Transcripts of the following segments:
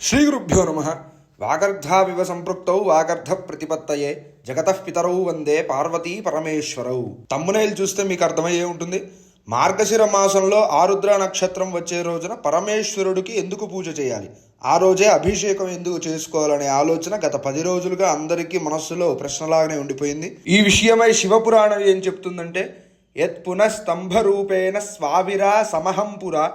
శ్రీగురుభ్యో నమ. వాగర్ధావివ సంపృక్తౌ వాగర్ధ ప్రతిపత్తయే జగతః పితరౌ వందే పార్వతీ పరమేశ్వరౌ. తమ్మునేలు చూస్తే మీకు అర్థమయ్యే ఉంటుంది. మార్గశిర మాసంలో ఆరుద్ర నక్షత్రం వచ్చే రోజున పరమేశ్వరుడికి ఎందుకు పూజ చేయాలి, ఆ రోజే అభిషేకం ఎందుకు చేసుకోవాలనే ఆలోచన గత 10 రోజులుగా అందరికీ మనస్సులో ప్రశ్నలాగానే ఉండిపోయింది. ఈ విషయమై శివపురాణం ఏం చెప్తుందంటే, యత్ పునఃస్తంభరూపేణ స్వావిరా సమహంపురా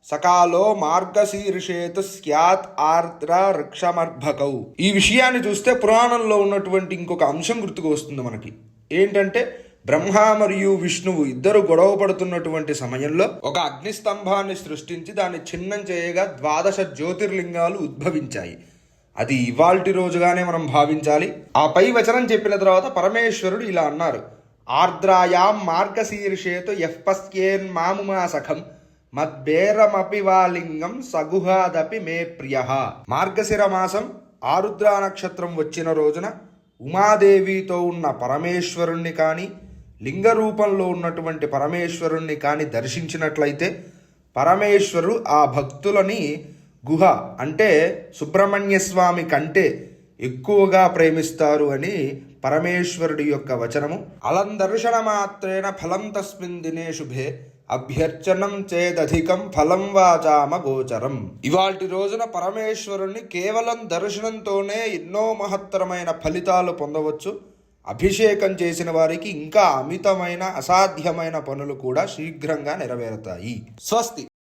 సకాలో మార్గశీర్షేతు స్యాత్ ఆర్ద్ర వృక్షమర్భకౌ. ఈ విషయాన్ని చూస్తే పురాణంలో ఉన్నటువంటి ఇంకొక అంశం గుర్తుకు వస్తుంది మనకి. ఏంటంటే, బ్రహ్మ మరియు విష్ణువు ఇద్దరు గొడవ పడుతున్నటువంటి సమయంలో ఒక అగ్నిస్తంభాన్ని సృష్టించి దాన్ని ఛిన్నం చేయగా 12 జ్యోతిర్లింగాలు ఉద్భవించాయి. అది ఇవాల్టి రోజుగానే మనం భావించాలి. ఆ పై వచనం చెప్పిన తర్వాత పరమేశ్వరుడు ఇలా అన్నారు: ఆర్ద్రాయాం మార్గశీర్షేతు యః పశ్యేన్ మాముమాసఖం మద్బేరమపి వాలింగం సగుహాదపి మే ప్రియ. మార్గశిర మాసం ఆరుద్ర నక్షత్రం వచ్చిన రోజున ఉమాదేవితో ఉన్న పరమేశ్వరుణ్ణి కానీ, లింగ రూపంలో ఉన్నటువంటి పరమేశ్వరుణ్ణి కానీ దర్శించినట్లయితే పరమేశ్వరుడు ఆ భక్తులని గుహ అంటే సుబ్రహ్మణ్య స్వామి కంటే ఎక్కువగా ప్రేమిస్తారు అని పరమేశ్వరుడి యొక్క వచనము. అలం దర్శన మాత్రేణ ఫలం తస్మిన్ దినే శుభే అభ్యర్చనం చేదధికం ఫలం వాచామ గోచరం. ఇవాల్టి రోజున పరమేశ్వరుణ్ణి కేవలం దర్శనంతోనే ఎన్నో మహత్తరమైన ఫలితాలు పొందవచ్చు. అభిషేకం చేసిన వారికి ఇంకా అమితమైన అసాధ్యమైన పనులు కూడా శీఘ్రంగా నెరవేరుతాయి. స్వస్తి.